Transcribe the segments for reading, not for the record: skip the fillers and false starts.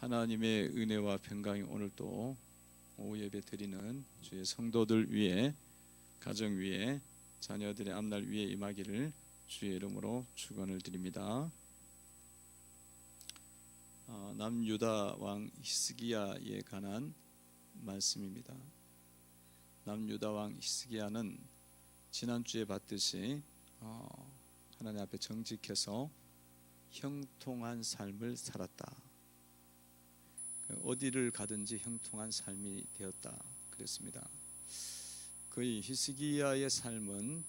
하나님의 은혜와 평강이 오늘 또 오후 예배 드리는 주의 성도들 위에, 가정 위에, 자녀들의 앞날 위에 임하기를 주의 이름으로 축원을 드립니다. 남유다 왕 히스기야에 관한 말씀입니다. 남유다 왕 히스기야는 지난주에 봤듯이 하나님 앞에 정직해서 형통한 삶을 살았다. 어디를 가든지 형통한 삶이 되었다 그랬습니다. 거의 히스기야의 삶은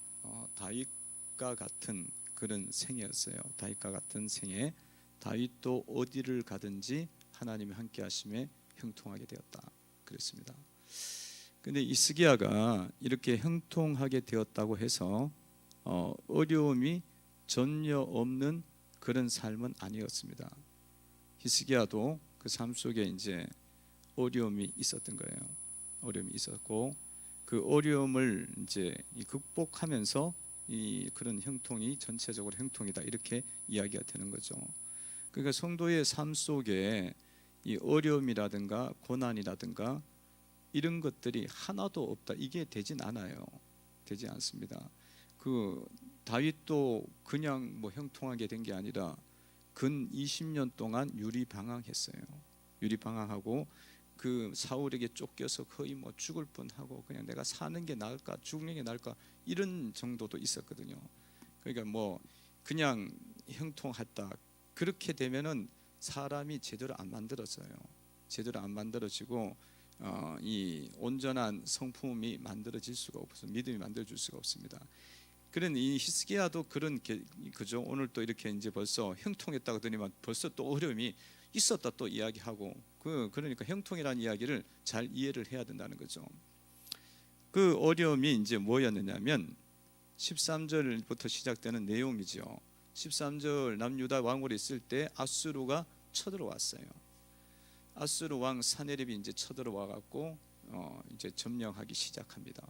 다윗과 같은 그런 생애였어요. 다윗과 같은 생애. 다윗도 어디를 가든지 하나님이 함께 하심에 형통하게 되었다 그랬습니다. 근데 히스기야가 이렇게 형통하게 되었다고 해서 어려움이 전혀 없는 그런 삶은 아니었습니다. 히스기야도 그 삶 속에 이제 어려움이 있었던 거예요. 어려움이 있었고 그 어려움을 이제 극복하면서 이 그런 형통이 전체적으로 형통이다 이렇게 이야기가 되는 거죠. 그러니까 성도의 삶 속에 이 어려움이라든가 고난이라든가 이런 것들이 하나도 없다 이게 되진 않아요. 되지 않습니다. 그 다윗도 그냥 뭐 형통하게 된 게 아니라 근 20년 동안 유리방황했어요. 유리방황하고 그 사울에게 쫓겨서 거의 뭐 죽을 뻔하고 그냥 내가 사는 게 나을까 죽는 게 나을까 이런 정도도 있었거든요. 그러니까 뭐 그냥 형통했다. 그렇게 되면은 사람이 제대로 안 만들어져요. 제대로 안 만들어지고 이 온전한 성품이 만들어질 수가 없어요. 믿음이 만들어질 수가 없습니다. 그런 이 히스기야도 그런 그죠. 오늘 또 이렇게 이제 벌써 형통했다고 하더니만 벌써 또 어려움이 있었다 또 이야기하고 그러니까 형통이라는 이야기를 잘 이해를 해야 된다는 거죠. 그 어려움이 이제 뭐였느냐면 13절부터 시작되는 내용이죠. 13절 남유다 왕으로 있을 때 아수르가 쳐들어왔어요. 아수르 왕 사네립이 이제 쳐들어와 갖고 이제 점령하기 시작합니다.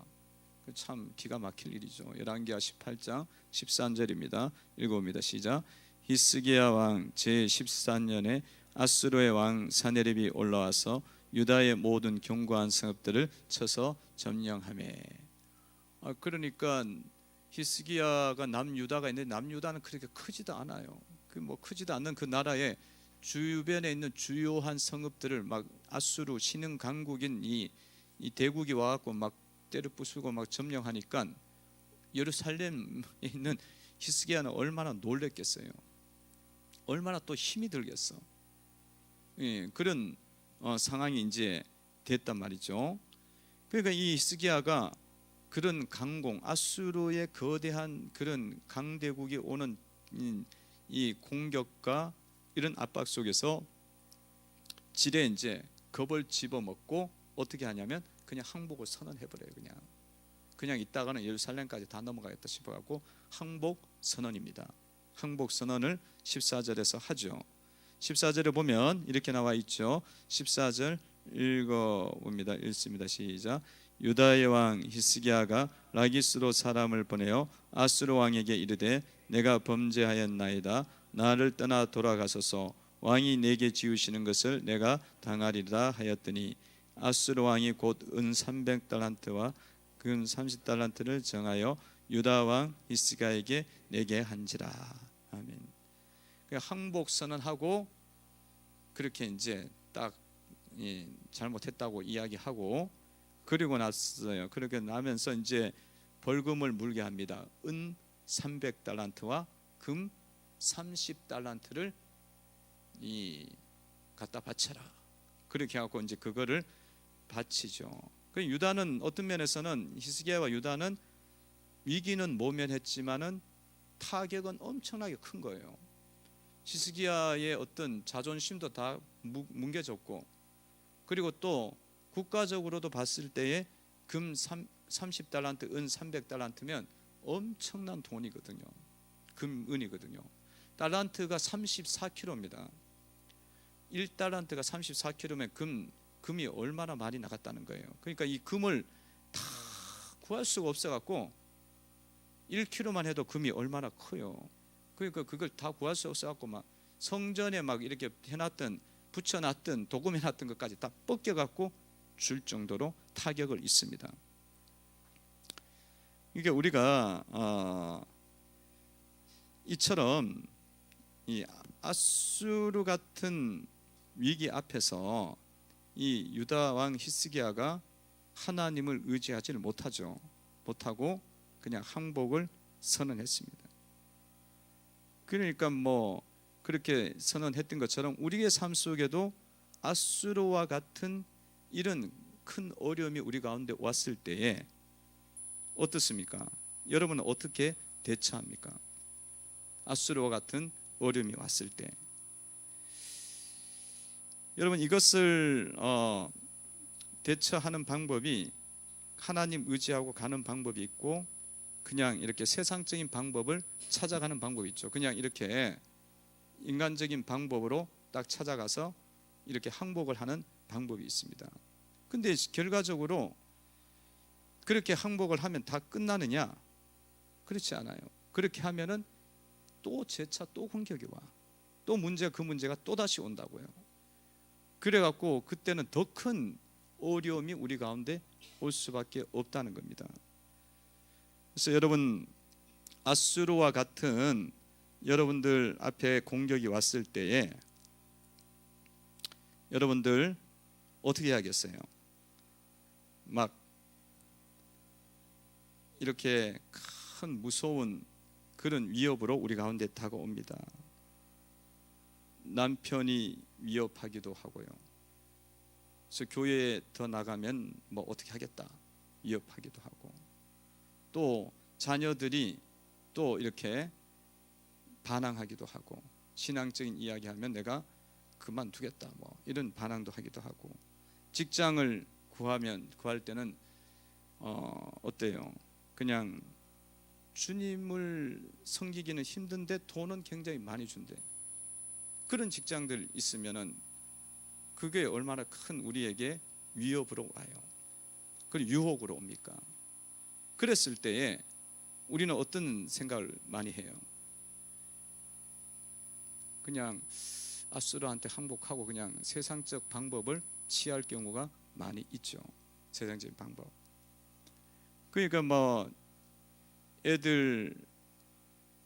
참 기가 막힐 일이죠. 열왕기하 18장 13절입니다. 읽어봅니다. 시작. 히스기야 왕 제14년에 아수르의 왕 사네립이 올라와서 유다의 모든 견고한 성읍들을 쳐서 점령하매. 그러니까 히스기야가 남유다가 있는데 남유다는 그렇게 크지도 않아요. 그 뭐 크지도 않는 그 나라의 주변에 있는 주요한 성읍들을 막 아수르 신흥 강국인 이 대국이 와갖고 막 때려 부수고 막 점령하니까 예루살렘에 있는 히스기야는 얼마나 놀랬겠어요. 얼마나 또 힘이 들겠어. 예, 그런 상황이 이제 됐단 말이죠. 그러니까 이 히스기야가 그런 강공, 아수르의 거대한 그런 강대국이 오는 이 공격과 이런 압박 속에서 지레 이제 겁을 집어먹고 어떻게 하냐면 그냥 항복을 선언해버려요. 그냥 있다가는 예루살렘까지 다 넘어가겠다 싶어갖고 항복 선언입니다. 항복 선언을 14절에서 하죠. 14절에 보면 이렇게 나와 있죠. 14절 읽어봅니다. 읽습니다. 시작. 유다의 왕 히스기야가 라기스로 사람을 보내어 아수르 왕에게 이르되 내가 범죄하였나이다. 나를 떠나 돌아가소서. 왕이 내게 지으시는 것을 내가 당하리라 하였더니 아수르 왕이 곧 은 300달란트와 금 30달란트를 정하여 유다 왕 히스기야에게 내게 한지라. 아멘. 항복 선언하고 그렇게 이제 딱 잘못했다고 이야기하고 그리고 났어요. 그렇게 나면서 이제 벌금을 물게 합니다. 은 300달란트와 금 30달란트를 갖다 바쳐라. 그렇게 해갖고 이제 그거를 바치죠. 그 유다는 어떤 면에서는 히스기야와 유다는 위기는 모면했지만은 타격은 엄청나게 큰 거예요. 히스기야의 어떤 자존심도 다 뭉개졌고, 그리고 또 국가적으로도 봤을 때에 금 30달란트, 은 300달란트면 엄청난 돈이거든요. 은이거든요. 달란트가 34kg입니다. 1달란트가 34kg면 금이 얼마나 많이 나갔다는 거예요. 그러니까 이 금을 다 구할 수가 없어갖고 1kg만 해도 금이 얼마나 커요. 그러니까 그걸 다 구할 수 없어갖고 막 성전에 막 이렇게 해놨던 붙여놨던 도금해놨던 것까지 다 벗겨갖고 줄 정도로 타격을 있습니다. 이게 우리가 이처럼 이 아수르 같은 위기 앞에서 이 유다 왕 히스기야가 하나님을 의지하지를 못하고 그냥 항복을 선언했습니다. 그러니까 뭐 그렇게 선언했던 것처럼 우리의 삶 속에도 아수르와 같은 이런 큰 어려움이 우리 가운데 왔을 때에 어떻습니까? 여러분은 어떻게 대처합니까? 아수르와 같은 어려움이 왔을 때 여러분 이것을 대처하는 방법이 하나님 의지하고 가는 방법이 있고 그냥 이렇게 세상적인 방법을 찾아가는 방법이 있죠. 그냥 이렇게 인간적인 방법으로 딱 찾아가서 이렇게 항복을 하는 방법이 있습니다. 근데 결과적으로 그렇게 항복을 하면 다 끝나느냐? 그렇지 않아요. 그렇게 하면은 또 재차 또 공격이 와. 또 그 문제가 또 다시 온다고요. 그래갖고 그때는 더 큰 어려움이 우리 가운데 올 수밖에 없다는 겁니다. 그래서 여러분 아수르와 같은 여러분들 앞에 공격이 왔을 때에 여러분들 어떻게 해야겠어요? 막 이렇게 큰 무서운 그런 위협으로 우리 가운데 다가옵니다. 남편이 위협하기도 하고요. 그래서 교회에 더 나가면 뭐 어떻게 하겠다 위협하기도 하고 또 자녀들이 또 이렇게 반항하기도 하고 신앙적인 이야기하면 내가 그만두겠다 뭐 이런 반항도 하기도 하고 직장을 구할 때는 어때요? 그냥 주님을 섬기기는 힘든데 돈은 굉장히 많이 준대. 그런 직장들 있으면은 그게 얼마나 큰 우리에게 위협으로 와요. 그리고 유혹으로 옵니까? 그랬을 때에 우리는 어떤 생각을 많이 해요? 그냥 아수르한테 항복하고 그냥 세상적 방법을 취할 경우가 많이 있죠. 세상적인 방법. 그러니까 뭐 애들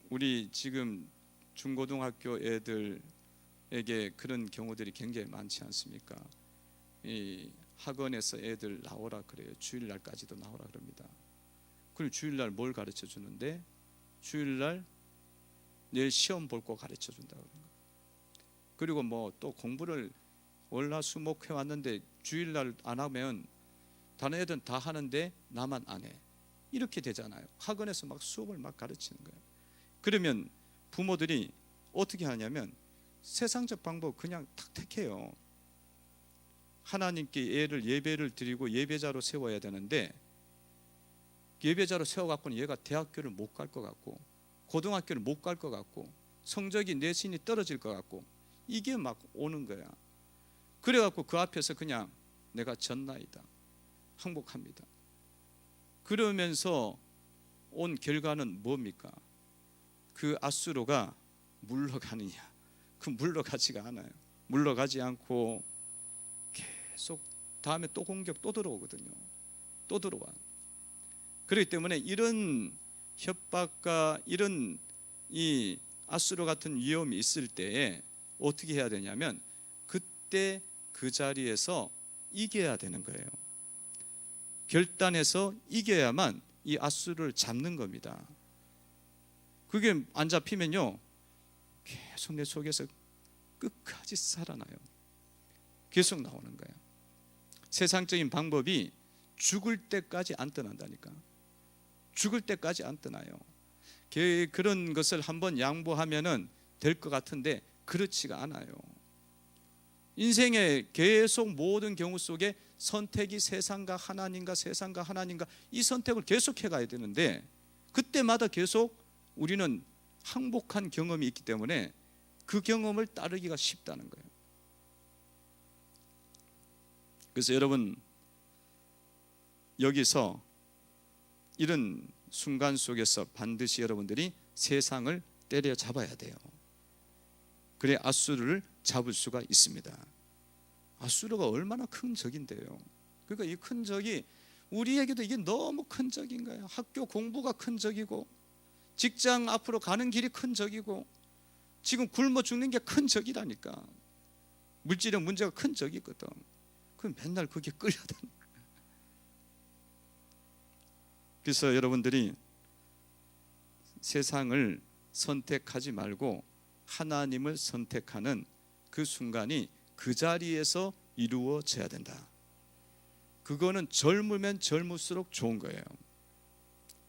우리 지금 중고등학교 애들에게 그런 경우들이 굉장히 많지 않습니까? 이 학원에서 애들 나오라 그래요. 주일날까지도 나오라 그럽니다. 그리고 주일날 뭘 가르쳐 주는데 주일날 내일 시험 볼 거 가르쳐 준다고 그러는 거예요. 그리고 뭐 또 공부를 월화수목 해왔는데 주일날 안 하면 다른 애들은 다 하는데 나만 안 해. 이렇게 되잖아요. 학원에서 막 수업을 막 가르치는 거예요. 그러면 부모들이 어떻게 하냐면 세상적 방법 그냥 탁 택해요. 하나님께 애를 예배를 드리고 예배자로 세워야 되는데 예배자로 세워갖고는 얘가 대학교를 못 갈 것 같고 고등학교를 못 갈 것 같고 성적이 내신이 떨어질 것 같고 이게 막 오는 거야. 그래갖고 그 앞에서 그냥 내가 졌나이다 항복합니다. 그러면서 온 결과는 뭡니까? 그 아수르가 물러가느냐? 그 물러가지가 않아요. 물러가지 않고 계속 다음에 또 공격 또 들어오거든요. 또 들어와. 그렇기 때문에 이런 협박과 이런 이 아수르 같은 위험이 있을 때에 어떻게 해야 되냐면 그때 그 자리에서 이겨야 되는 거예요. 결단해서 이겨야만 이 아수르를 잡는 겁니다. 그게 안 잡히면요 계속 내 속에서 끝까지 살아나요. 계속 나오는 거예요. 세상적인 방법이 죽을 때까지 안 떠난다니까. 죽을 때까지 안 떠나요. 그런 것을 한번 양보하면은 될 것 같은데 그렇지가 않아요. 인생의 계속 모든 경우 속에 선택이 세상과 하나님과 세상과 하나님과 이 선택을 계속해 가야 되는데 그때마다 계속 우리는 항복한 경험이 있기 때문에 그 경험을 따르기가 쉽다는 거예요. 그래서 여러분 여기서 이런 순간 속에서 반드시 여러분들이 세상을 때려잡아야 돼요. 그래 아수르를 잡을 수가 있습니다. 아수르가 얼마나 큰 적인데요. 그러니까 이 큰 적이 우리에게도 이게 너무 큰 적인 거예요. 학교 공부가 큰 적이고, 직장 앞으로 가는 길이 큰 적이고, 지금 굶어 죽는 게 큰 적이라니까. 물질적 문제가 큰 적이거든. 그럼 맨날 그게 끌려다니는 거예요. 그래서 여러분들이 세상을 선택하지 말고 하나님을 선택하는 그 순간이 그 자리에서 이루어져야 된다. 그거는 젊으면 젊을수록 좋은 거예요.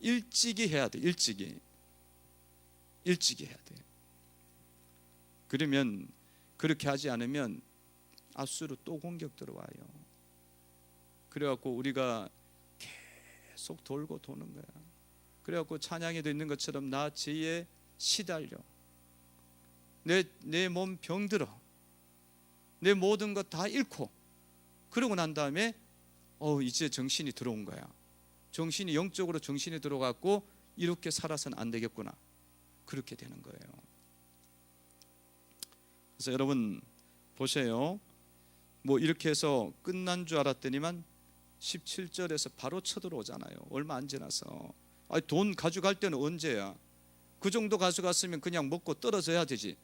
일찍이 해야 돼. 일찍이 해야 돼. 그러면, 그렇게 하지 않으면 아수르 또 공격 들어와요. 그래갖고 우리가 계속 돌고 도는 거야. 그래갖고 찬양에도 있는 것처럼 나 죄에 시달려, 내 몸 병들어, 내 모든 것 다 잃고, 그러고 난 다음에 이제 정신이 들어온 거야. 정신이, 영적으로 정신이 들어갔고, 이렇게 살아서는 안 되겠구나, 그렇게 되는 거예요. 그래서 여러분 보세요. 뭐 이렇게 해서 끝난 줄 알았더니만 17절에서 바로 쳐들어오잖아요. 얼마 안 지나서. 돈 가져갈 때는 언제야? 그 정도 가져갔으면 그냥 먹고 떨어져야 되지.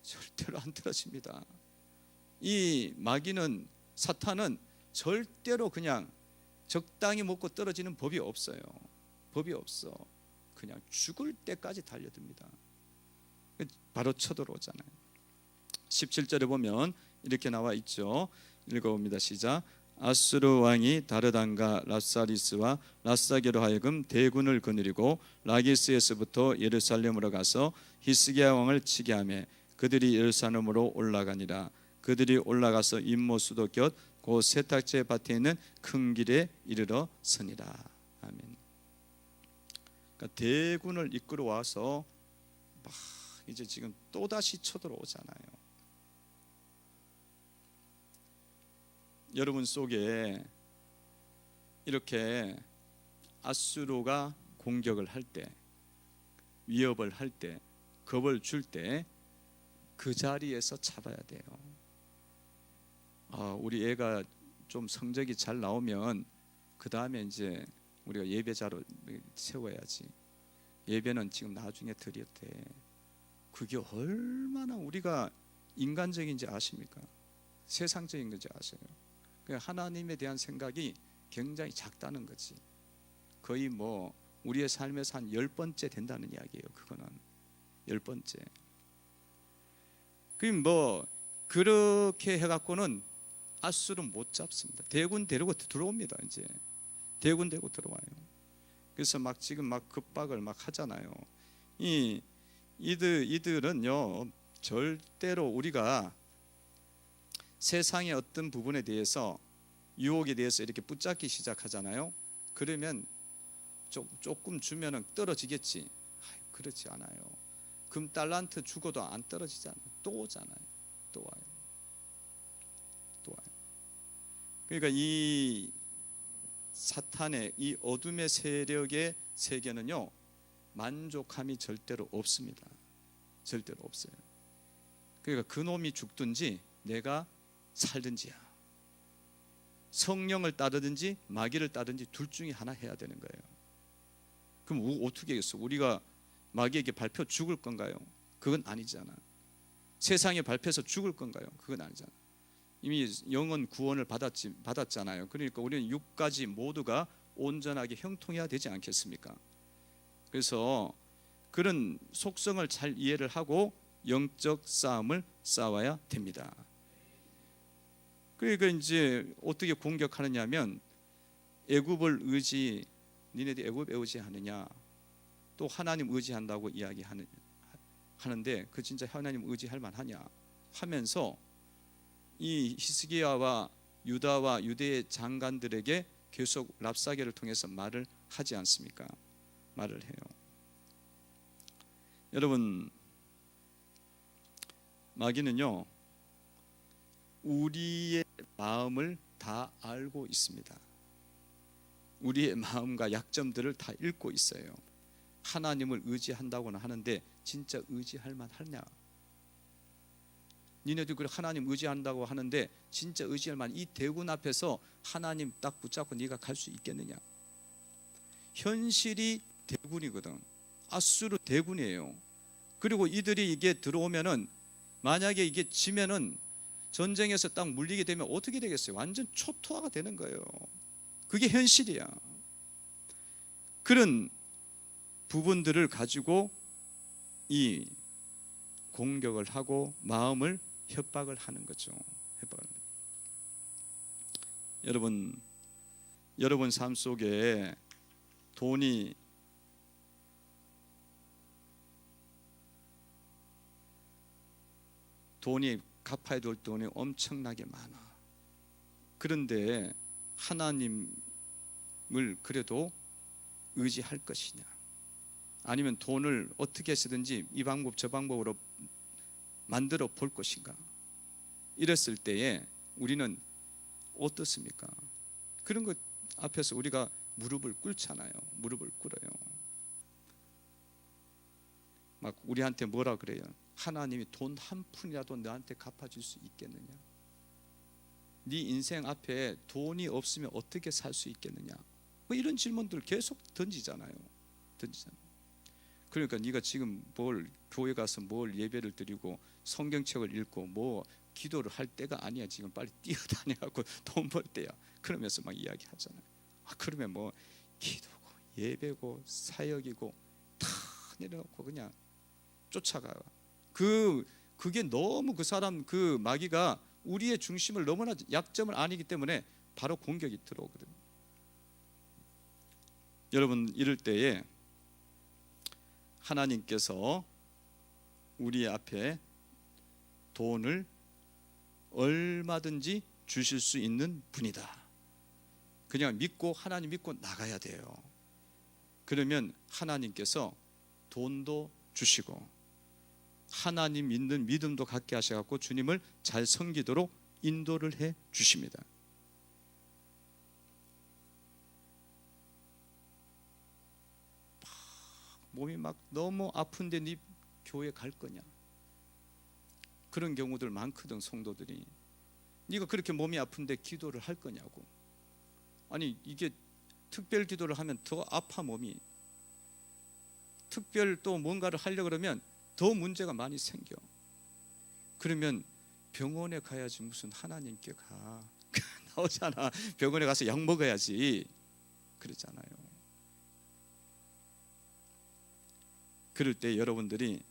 절대로 안 떨어집니다. 이 마귀는, 사탄은 절대로 그냥 적당히 먹고 떨어지는 법이 없어요. 법이 없어. 그냥 죽을 때까지 달려듭니다. 바로 쳐들어오잖아요. 17절에 보면 이렇게 나와 있죠. 읽어봅니다. 시작. 아수르 왕이 다르단과 랍사리스와 랍사게로 하여금 대군을 거느리고 라기스에서부터 예루살렘으로 가서 히스기야 왕을 치게 하며 그들이 예루살렘으로 올라가니라. 그들이 올라가서 임모수도 곁 그 세탁제 밭에 있는 큰 길에 이르러 서니라. 아멘. 그러니까 대군을 이끌어 와서 막 이제 지금 또 다시 쳐들어오잖아요. 여러분 속에 이렇게 아수르가 공격을 할 때, 위협을 할 때, 겁을 줄 때 그 자리에서 잡아야 돼요. 우리 애가 좀 성적이 잘 나오면 그 다음에 이제 우리가 예배자로 세워야지. 예배는 지금 나중에 드려야 돼. 그게 얼마나 우리가 인간적인지 아십니까? 세상적인 건지 아세요? 하나님에 대한 생각이 굉장히 작다는 거지. 거의 뭐 우리의 삶에서 한 10번째 된다는 이야기예요. 그거는 10번째. 그럼 뭐 그렇게 해갖고는 아수르는 못 잡습니다. 대군 데리고 들어옵니다. 이제 대군 데리고 들어와요. 그래서 막 지금 막 급박을 막 하잖아요. 이들은요 절대로 우리가 세상의 어떤 부분에 대해서, 유혹에 대해서 이렇게 붙잡기 시작하잖아요. 그러면 조금 주면은 떨어지겠지. 그렇지 않아요. 금 달란트 죽어도 안 떨어지잖아요. 또 오잖아요. 또 와요. 그러니까 이 사탄의, 이 어둠의 세력의 세계는요 만족함이 절대로 없습니다. 절대로 없어요. 그러니까 그놈이 죽든지 내가 살든지야. 성령을 따르든지 마귀를 따르든지 둘 중에 하나 해야 되는 거예요. 그럼 어떻게 하겠어? 우리가 마귀에게 밟혀 죽을 건가요? 그건 아니잖아. 세상에 밟혀서 죽을 건가요? 그건 아니잖아. 이미 영원 구원을 받았잖아요. 그러니까 우리는 육까지 모두가 온전하게 형통해야 되지 않겠습니까? 그래서 그런 속성을 잘 이해를 하고 영적 싸움을 싸워야 됩니다. 그러니까 이제 어떻게 공격하느냐면, 애굽을 니네들이 애굽 의지하느냐, 또 하나님 의지한다고 이야기하는데 그 진짜 하나님 의지할 만하냐 하면서 이 히스기야와 유다와 유대의 장관들에게 계속 랍사게를 통해서 말을 하지 않습니까? 말을 해요. 여러분, 마귀는요 우리의 마음을 다 알고 있습니다. 우리의 마음과 약점들을 다 읽고 있어요. 하나님을 의지한다고는 하는데 진짜 의지할 만하냐? 니네들 그 하나님 의지한다고 하는데 진짜 의지할 만한 이 대군 앞에서 하나님 딱 붙잡고 네가 갈 수 있겠느냐? 현실이 대군이거든. 아수르 대군이에요. 그리고 이들이 이게 들어오면은 만약에 이게 지면은 전쟁에서 딱 물리게 되면 어떻게 되겠어요? 완전 초토화가 되는 거예요. 그게 현실이야. 그런 부분들을 가지고 이 공격을 하고 마음을 협박을 하는 거죠. 협박을. 여러분 삶 속에 돈이 갚아야 될 돈이 엄청나게 많아. 그런데 하나님을 그래도 의지할 것이냐? 아니면 돈을 어떻게 해서든지 이 방법 저 방법으로 만들어 볼 것인가? 이랬을 때에 우리는 어떻습니까? 그런 것 앞에서 우리가 무릎을 꿇잖아요. 무릎을 꿇어요. 막 우리한테 뭐라 그래요? 하나님이 돈 한 푼이라도 너한테 갚아줄 수 있겠느냐? 네 인생 앞에 돈이 없으면 어떻게 살 수 있겠느냐? 뭐 이런 질문들 계속 던지잖아요. 그러니까 네가 지금 뭘 교회 가서 뭘 예배를 드리고 성경책을 읽고 뭐 기도를 할 때가 아니야. 지금 빨리 뛰어다녀갖고 돈 벌 때야. 그러면서 막 이야기하잖아요. 그러면 뭐 기도고 예배고 사역이고 다 내려놓고 그냥 쫓아가. 그게 너무 그 사람 그 마귀가 우리의 중심을 너무나 약점을 아니기 때문에 바로 공격이 들어오거든요. 여러분 이럴 때에 하나님께서 우리 앞에 돈을 얼마든지 주실 수 있는 분이다. 그냥 믿고 하나님 믿고 나가야 돼요. 그러면 하나님께서 돈도 주시고 하나님 믿는 믿음도 갖게 하셔갖고 주님을 잘 섬기도록 인도를 해 주십니다. 몸이 막 너무 아픈데 네 교회 갈 거냐? 그런 경우들 많거든. 성도들이 네가 그렇게 몸이 아픈데 기도를 할 거냐고. 아니 이게 특별 기도를 하면 더 아파 몸이. 특별 또 뭔가를 하려고 그러면 더 문제가 많이 생겨. 그러면 병원에 가야지 무슨 하나님께 가. 나오잖아. 병원에 가서 약 먹어야지. 그러잖아요. 그럴 때 여러분들이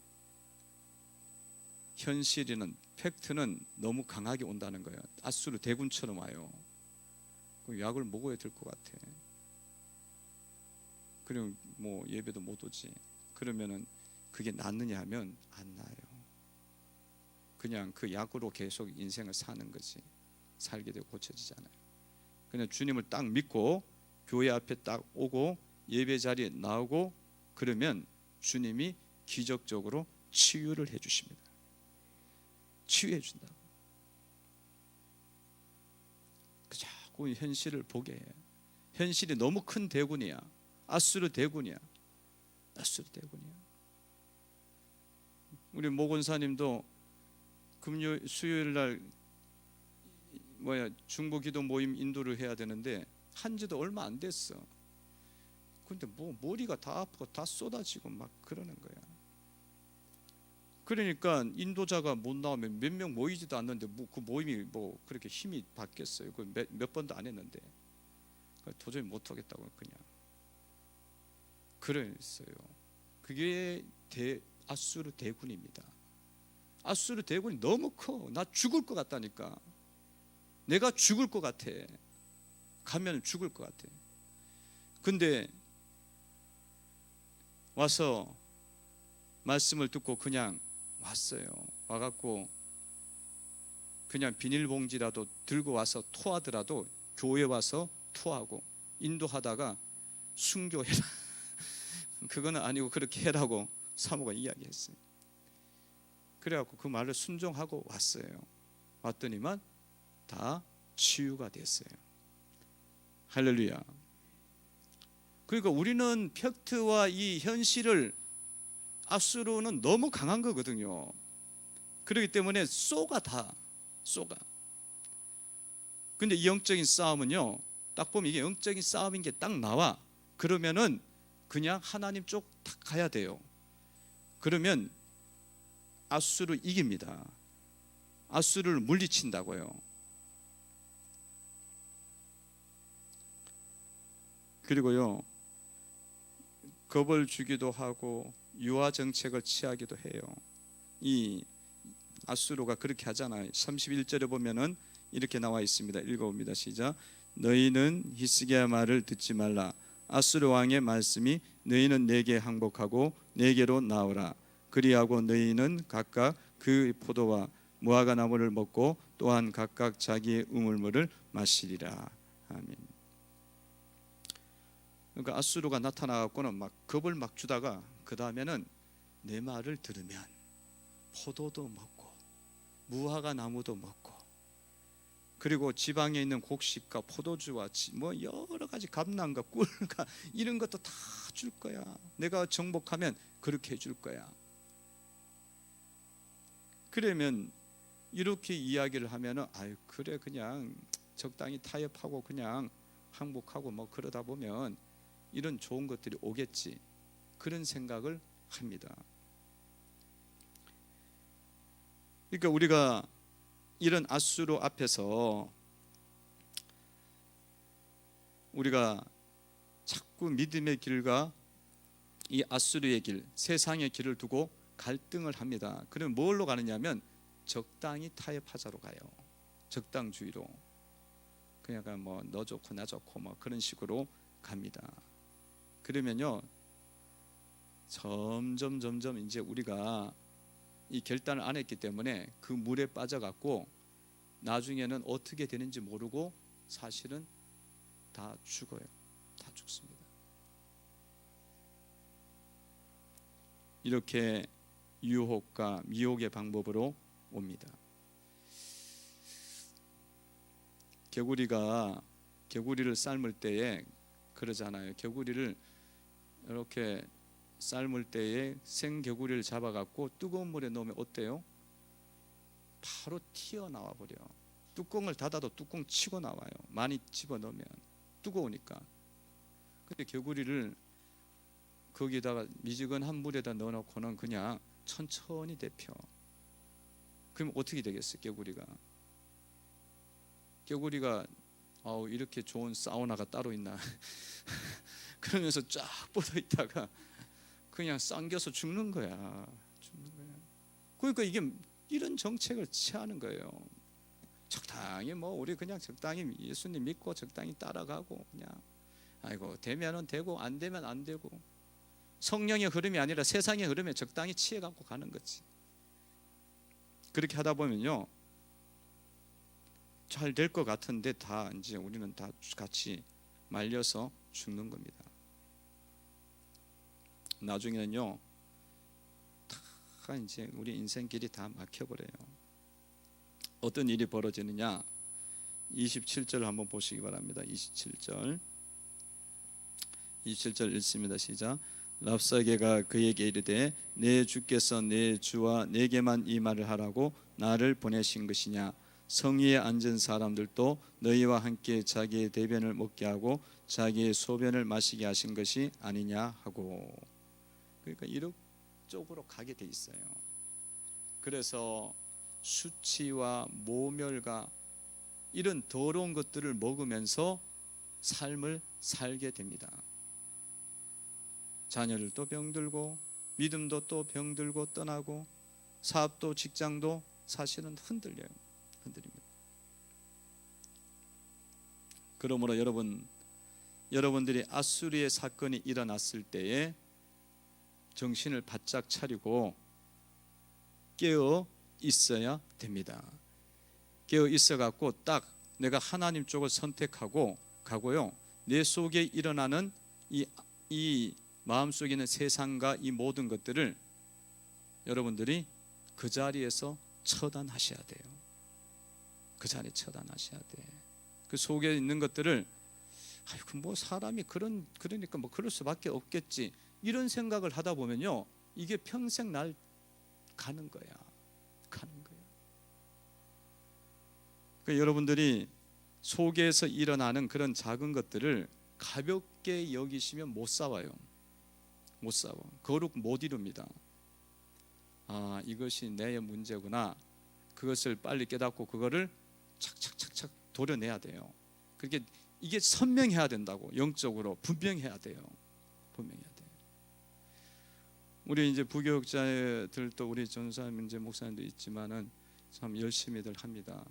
현실에는 팩트는 너무 강하게 온다는 거예요. 아수르 대군처럼 와요. 그럼 약을 먹어야 될 것 같아. 그리고 뭐 예배도 못 오지. 그러면은 그게 낫느냐 하면 안 나요. 그냥 그 약으로 계속 인생을 사는 거지. 살게 되고 고쳐지잖아요. 그냥 주님을 딱 믿고 교회 앞에 딱 오고 예배 자리에 나오고 그러면 주님이 기적적으로 치유를 해주십니다. 치유해 준다고. 자꾸 현실을 보게 해. 현실이 너무 큰 대군이야. 아수르 대군이야. 아수르 대군이야. 우리 모 권사님도 수요일 날 중보기도 모임 인도를 해야 되는데 한지도 얼마 안 됐어. 근데 뭐 머리가 다 아프고 다 쏟아지고 막 그러는 거야. 그러니까 인도자가 못 나오면 몇 명 모이지도 않는데 그 모임이 뭐 그렇게 힘이 받겠어요. 그 몇 번도 안 했는데 도저히 못 하겠다고 그냥 그랬어요. 그게 아수르 대군입니다. 아수르 대군이 너무 커. 나 죽을 것 같다니까. 내가 죽을 것 같아. 가면 죽을 것 같아. 근데 와서 말씀을 듣고 그냥 왔어요. 와갖고 그냥 비닐봉지라도 들고 와서 토하더라도 교회 와서 토하고 인도하다가 순교해라. 그거는 아니고 그렇게 해라고 사모가 이야기했어요. 그래갖고 그 말을 순종하고 왔어요. 왔더니만 다 치유가 됐어요. 할렐루야. 그러니까 우리는 팩트와 이 현실을 아수르는 너무 강한 거거든요. 그렇기 때문에 쏘가. 근데 이 영적인 싸움은요, 딱 보면 이게 영적인 싸움인 게 딱 나와. 그러면은 그냥 하나님 쪽 딱 가야 돼요. 그러면 아수를 이깁니다. 아수를 물리친다고요. 그리고요, 겁을 주기도 하고 유화 정책을 취하기도 해요. 이 아수르가 그렇게 하잖아요. 31절에 보면은 이렇게 나와 있습니다. 읽어봅니다. 시작. 너희는 히스기야 말을 듣지 말라. 아수르 왕의 말씀이 너희는 내게 항복하고 내게로 나오라. 그리하고 너희는 각각 그 포도와 무화과 나무를 먹고 또한 각각 자기의 우물물을 마시리라. 아멘. 그러니까 아수르가 나타나갖고는 막 겁을 막 주다가 그 다음에는 내 말을 들으면 포도도 먹고 무화과 나무도 먹고 그리고 지방에 있는 곡식과 포도주와 뭐 여러 가지 감람과 꿀과 이런 것도 다 줄 거야. 내가 정복하면 그렇게 해줄 거야. 그러면 이렇게 이야기를 하면은 아유 그래 그냥 적당히 타협하고 그냥 항복하고 뭐 그러다 보면 이런 좋은 것들이 오겠지. 그런 생각을 합니다. 그러니까 우리가 이런 아수르 앞에서 우리가 자꾸 믿음의 길과 이 아수르의 길, 세상의 길을 두고 갈등을 합니다. 그러면 뭘로 가느냐면 적당히 타협하자로 가요. 적당주의로. 그러니까 뭐 너 좋고 나 좋고 뭐 그런 식으로 갑니다. 그러면요 점점 이제 우리가 이 결단을 안 했기 때문에 그 물에 빠져갖고 나중에는 어떻게 되는지 모르고 사실은 다 죽어요. 다 죽습니다. 이렇게 유혹과 미혹의 방법으로 옵니다. 개구리를 삶을 때에 그러잖아요. 개구리를 이렇게 삶을 때에 생개구리를 잡아갖고 뜨거운 물에 넣으면 어때요? 바로 튀어나와 버려. 뚜껑을 닫아도 뚜껑 치고 나와요. 많이 집어넣으면 뜨거우니까. 근데 개구리를 거기다가 미지근한 물에다 넣어놓고는 그냥 천천히 데펴. 그럼 어떻게 되겠어요? 개구리가 이렇게 좋은 사우나가 따로 있나 그러면서 쫙 뻗어 있다가 그냥 당겨서 죽는 거야. 그러니까 이게 이런 정책을 취하는 거예요. 적당히 뭐 우리 그냥 적당히 예수님 믿고 적당히 따라가고 그냥 아이고 되면은 되고 안 되면 안 되고 성령의 흐름이 아니라 세상의 흐름에 적당히 취해갖고 가는 거지. 그렇게 하다 보면요 잘 될 것 같은데 다 이제 우리는 다 같이 말려서 죽는 겁니다. 나중에는요 다 이제 우리 인생길이 다 막혀버려요. 어떤 일이 벌어지느냐 27절 한번 보시기 바랍니다. 27절 읽습니다. 시작. 랍사게가 그에게 이르되 내 주께서 내 주와 내게만 이 말을 하라고 나를 보내신 것이냐. 성위에 앉은 사람들도 너희와 함께 자기의 대변을 먹게 하고 자기의 소변을 마시게 하신 것이 아니냐 하고. 그러니까 이쪽으로 가게 돼 있어요. 그래서 수치와 모멸과 이런 더러운 것들을 먹으면서 삶을 살게 됩니다. 자녀들도 병들고 믿음도 또 병들고 떠나고 사업도 직장도 사실은 흔들립니다. 그러므로 여러분들이 아수리의 사건이 일어났을 때에 정신을 바짝 차리고 깨어 있어야 됩니다. 깨어 있어 갖고 딱 내가 하나님 쪽을 선택하고 가고요. 내 속에 일어나는 이 마음속에 있는 세상과 이 모든 것들을 여러분들이 그 자리에서 처단하셔야 돼요. 그 자리에 처단하셔야 돼. 그 속에 있는 것들을 아이고 뭐 사람이 그러니까 뭐 그럴 수밖에 없겠지 이런 생각을 하다 보면요 이게 평생 날 가는 거야. 하는 거예요. 그러니까 여러분들이 속에서 일어나는 그런 작은 것들을 가볍게 여기시면 못 싸워요. 못 싸워. 거룩 못 이룹니다. 아, 이것이 내 문제구나. 그것을 빨리 깨닫고 그거를 착착착착 도려내야 돼요. 그렇게 이게 선명해야 된다고. 영적으로 분명해야 돼요. 분명해야 돼요. 우리 이제 부교육자들도 우리 전사님 이제 목사님도 있지만은 참 열심히들 합니다.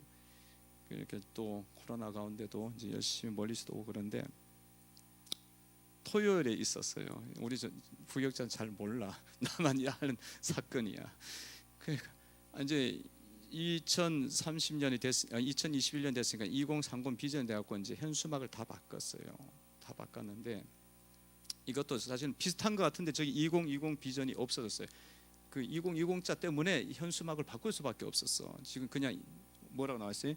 이렇게 또 코로나 가운데도 이제 열심히 멀리서도 오고 그런데 토요일에 있었어요. 우리 부교육자는 잘 몰라. 나만 아는 사건이야. 그러니까 이제 2030년이 2021년 됐으니까 2030 비전 돼갖고 이제 현수막을 다 바꿨어요. 다 바꿨는데 이것도 사실은 비슷한 것 같은데 저기 2020 비전이 없어졌어요. 그 2020자 때문에 현수막을 바꿀 수밖에 없었어. 지금 그냥 뭐라고 나왔어요?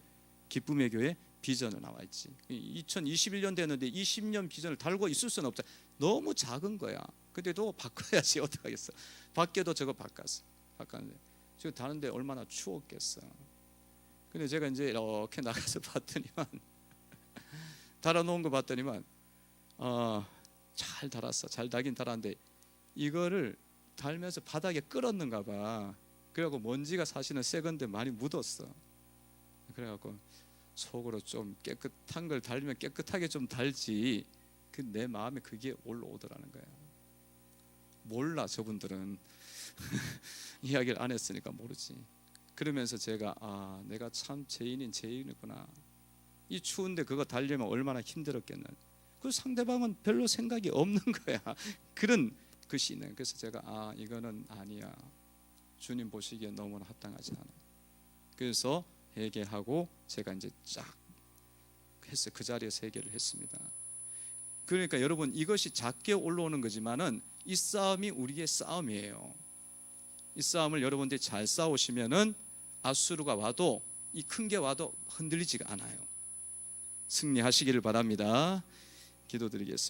기쁨의 교회 비전을 나와 있지. 2021년 되는데 20년 비전을 달고 있을 수는 없다. 너무 작은 거야. 근데도 바꿔야지 어떡하겠어. 밖에도 저거 바꿨는데 지금 다른데 얼마나 추웠겠어. 근데 제가 이제 이렇게 나가서 봤더니만 달아놓은 거 봤더니만 잘 달았어. 잘 달긴 달았는데 이거를 달면서 바닥에 끌었는가 봐. 그래갖고 먼지가 사실은 새 건데 많이 묻었어. 그래갖고 속으로 좀 깨끗한 걸 달면 깨끗하게 좀 달지. 그 내 마음에 그게 올라오더라는 거야. 몰라 저분들은 이야기를 안 했으니까 모르지. 그러면서 제가 내가 참 죄인이구나. 이 추운데 그거 달려면 얼마나 힘들었겠나. 그 상대방은 별로 생각이 없는 거야. 그런 것이 있네. 그래서 제가 이거는 아니야. 주님 보시기에 너무나 합당하지 않아. 그래서 회개하고 제가 이제 쫙 했어요. 그 자리에서 회개를 했습니다. 그러니까 여러분 이것이 작게 올라오는 거지만은 이 싸움이 우리의 싸움이에요. 이 싸움을 여러분들이 잘 싸우시면은 아수르가 와도 이 큰 게 와도 흔들리지가 않아요. 승리하시기를 바랍니다. 기도드리겠습니다.